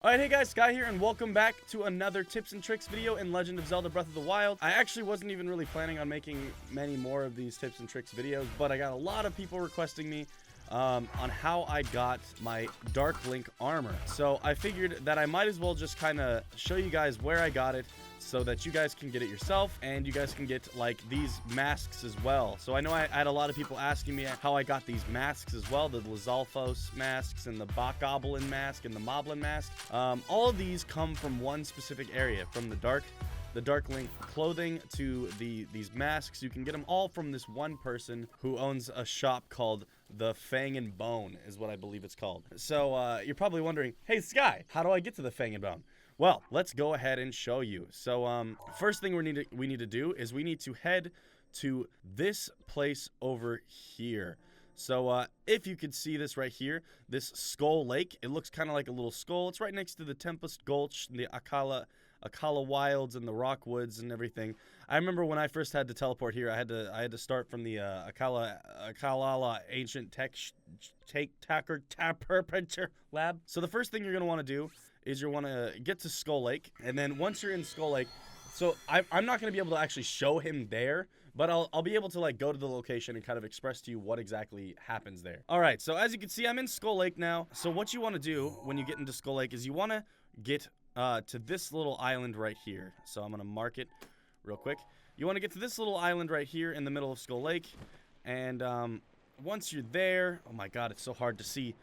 Alright, hey guys, Sky here, and welcome back to another tips and tricks video in Legend of Zelda Breath of the Wild. I actually wasn't even really planning on making many more of these tips and tricks videos, but I got a lot of people requesting me on how I got my Dark Link armor. So I figured that I might as well just kind of show you guys where I got it, so that you guys can get it yourself, and you guys can get, like, these masks as well. So I know I had a lot of people asking me how I got these masks as well, the Lizalfos masks, and the Bokoblin mask, and the Moblin mask. All of these come from one specific area, from the Dark Link clothing to these masks. You can get them all from this one person who owns a shop called the Fang and Bone, is what I believe it's called. So you're probably wondering, hey Sky, how do I get to the Fang and Bone? Well, let's go ahead and show you. So first thing we need to do is we need to head to this place over here. So if you could see this right here, this Skull Lake, it looks kind of like a little skull. It's right next to the Tempest Gulch, the Akala Wilds, and the Rockwoods and everything. I remember when I first had to teleport here, I had to start from the Akalala Ancient Tacker Lab. So the first thing you're gonna want to do is you want to get to Skull Lake, and then once you're in Skull Lake, so I'm not going to be able to actually show him there, but I'll be able to, like, go to the location and kind of express to you what exactly happens there. All right, so as you can see, I'm in Skull Lake now. So what you want to do when you get into Skull Lake is you want to get to this little island right here. So I'm going to mark it real quick. You want to get to this little island right here in the middle of Skull Lake, and once you're there, oh my god, it's so hard to see.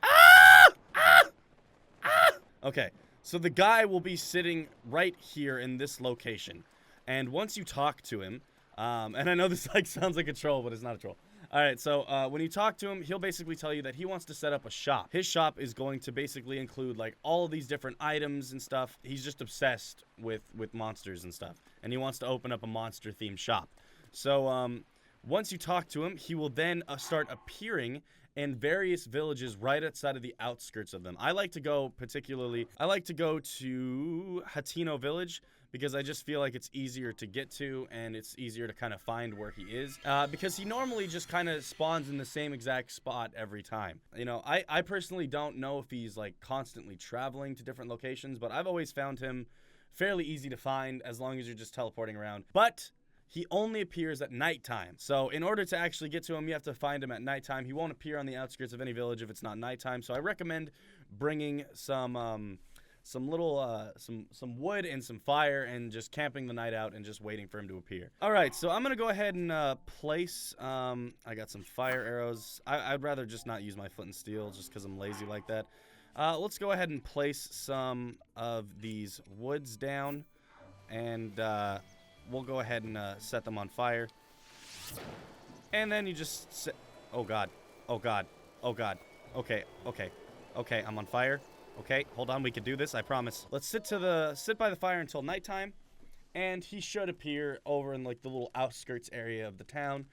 Okay. So the guy will be sitting right here in this location, and once you talk to him, and I know this like sounds like a troll, but it's not a troll. All right, so when you talk to him, he'll basically tell you that he wants to set up a shop. His shop is going to basically include like all of these different items and stuff. He's just obsessed with monsters and stuff, and he wants to open up a monster-themed shop. So once you talk to him, he will then start appearing in various villages right outside of the outskirts of them. I like to go to Hatino Village because I just feel like it's easier to get to, and it's easier to kind of find where he is, because he normally just kind of spawns in the same exact spot every time. You know, I personally don't know if he's like constantly traveling to different locations, but I've always found him fairly easy to find as long as you're just teleporting around. But he only appears at nighttime. So in order to actually get to him, you have to find him at nighttime. He won't appear on the outskirts of any village if it's not nighttime. So I recommend bringing some wood and some fire and just camping the night out and just waiting for him to appear. All right, so I'm gonna go ahead and place. I got some fire arrows. I'd rather just not use my flint and steel just because I'm lazy like that. Let's go ahead and place some of these woods down, and we'll go ahead and set them on fire. And then you just set... Oh god. Oh god. Oh god. Okay, okay. Okay, I'm on fire. Okay, hold on, we can do this, I promise. Let's sit by the fire until nighttime, and he should appear over in like the little outskirts area of the town.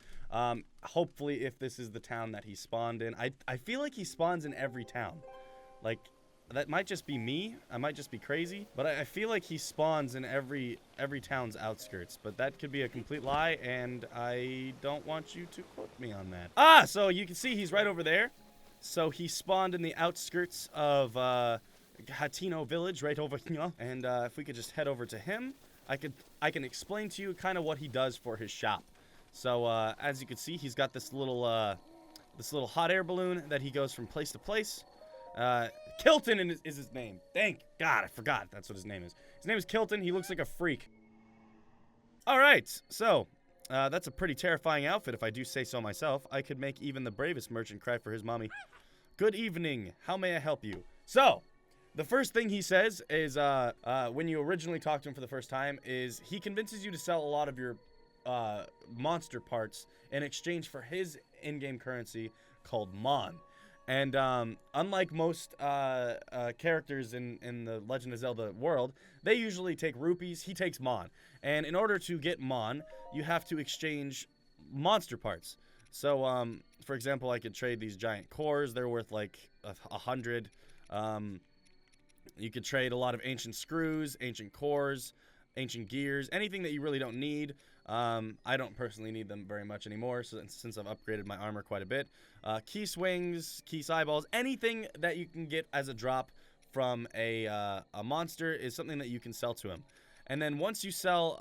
Hopefully, if this is the town that he spawned in. I feel like he spawns in every town. Like, that might just be me. I might just be crazy, but I feel like he spawns in every town's outskirts. But that could be a complete lie, and I don't want you to quote me on that. So you can see he's right over there. So he spawned in the outskirts of Hatino Village, right over here. And if we could just head over to him, I can explain to you kind of what he does for his shop. So as you can see, he's got this little hot air balloon that he goes from place to place. Kilton is his name. Thank God, I forgot that's what his name is. His name is Kilton. He looks like a freak. Alright, so that's a pretty terrifying outfit if I do say so myself. I could make even the bravest merchant cry for his mommy. Good evening. How may I help you? So, the first thing he says is, when you originally talk to him for the first time, is he convinces you to sell a lot of your monster parts in exchange for his in-game currency called Mon. And unlike most characters in the Legend of Zelda world, they usually take rupees. He takes Mon. And in order to get Mon, you have to exchange monster parts. So, for example, I could trade these giant cores. They're worth like 100. You could trade a lot of ancient screws, ancient cores, ancient gears, anything that you really don't need. I don't personally need them very much anymore, since I've upgraded my armor quite a bit. Key swings, key eyeballs, anything that you can get as a drop from a monster is something that you can sell to him. And then once you sell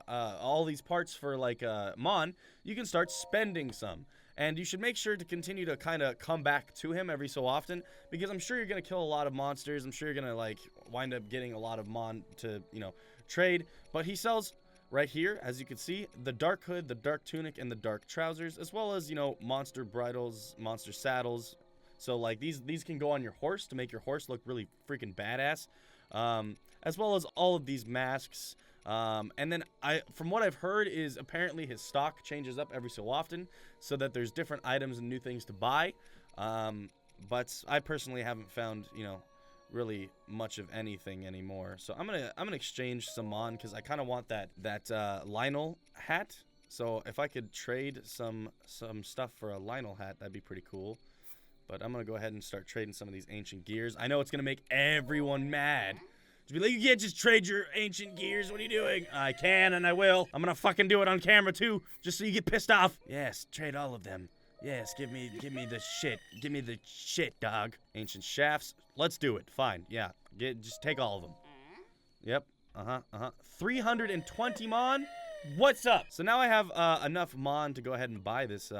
all these parts for like Mon, you can start spending some. And you should make sure to continue to kind of come back to him every so often, because I'm sure you're going to kill a lot of monsters. I'm sure you're going to like wind up getting a lot of Mon to, you know, trade. But he sells right here, as you can see, the dark hood, the dark tunic, and the dark trousers, as well as, you know, monster bridles, monster saddles. So like these can go on your horse to make your horse look really freaking badass, as well as all of these masks. And then from what I've heard is apparently his stock changes up every so often, so that there's different items and new things to buy. But I personally haven't found, you know, really much of anything anymore. So I'm gonna exchange some Mon, because I kind of want that Lionel hat. So if I could trade some stuff for a Lionel hat, that'd be pretty cool. But I'm gonna go ahead and start trading some of these ancient gears. I know it's gonna make everyone mad. Just be like, you can't just trade your ancient gears. What are you doing? I can, and I will. I'm gonna fucking do it on camera too, just so you get pissed off. Yes, trade all of them. Yes, give me the shit. Give me the shit, dog. Ancient shafts. Let's do it. Fine. Yeah. Just take all of them. Yep. 320 Mon. What's up? So now I have enough Mon to go ahead and buy this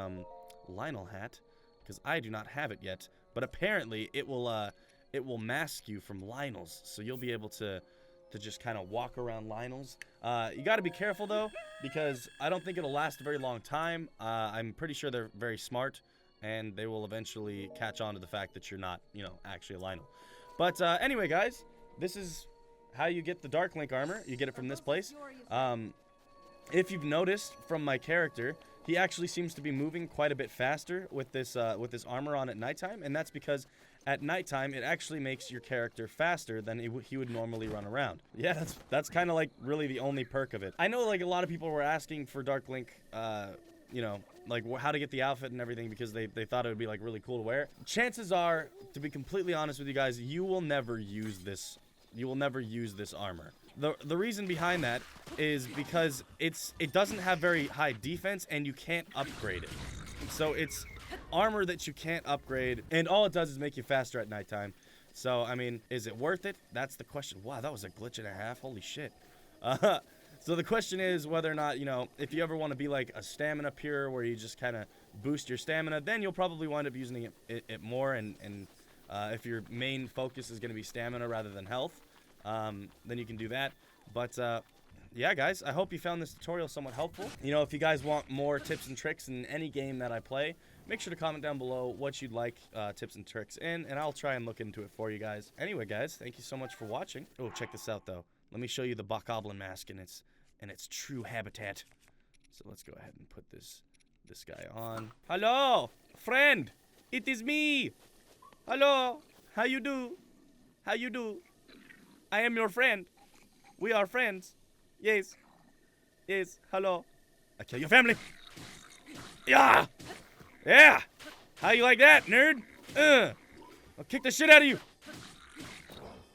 Lionel hat, because I do not have it yet. But apparently it will mask you from Lionels, so you'll be able to just kind of walk around Lionels. You got to be careful though, because I don't think it'll last a very long time. I'm pretty sure they're very smart, and they will eventually catch on to the fact that you're not, you know, actually a Lionel. But anyway, guys, this is how you get the Dark Link armor. You get it from this place. If you've noticed from my character, he actually seems to be moving quite a bit faster with this armor on at nighttime, and that's because at nighttime it actually makes your character faster than he would normally run around. Yeah, that's kind of like really the only perk of it. I know like a lot of people were asking for Dark Link, you know, like how to get the outfit and everything, because they thought it would be like really cool to wear. Chances are, to be completely honest with you guys, you will never use this. You will never use this armor. The reason behind that is because it doesn't have very high defense, and you can't upgrade it. So it's armor that you can't upgrade, and all it does is make you faster at nighttime. So I mean, is it worth it? That's the question. Wow, that was a glitch and a half. Holy shit. So the question is whether or not, you know, if you ever want to be like a stamina pure where you just kind of boost your stamina, then you'll probably wind up using it more, and if your main focus is going to be stamina rather than health, then you can do that. But yeah, guys, I hope you found this tutorial somewhat helpful. You know, if you guys want more tips and tricks in any game that I play, make sure to comment down below what you'd like tips and tricks in, and I'll try and look into it for you guys. Anyway, guys, thank you so much for watching. Oh, check this out, though. Let me show you the Bokoblin mask in its true habitat. So let's go ahead and put this guy on. Hello, friend. It is me. Hello. How you do? How you do? I am your friend. We are friends. Yes. Yes. Hello. I kill your family. Yeah. Yeah. How you like that, nerd? I'll kick the shit out of you.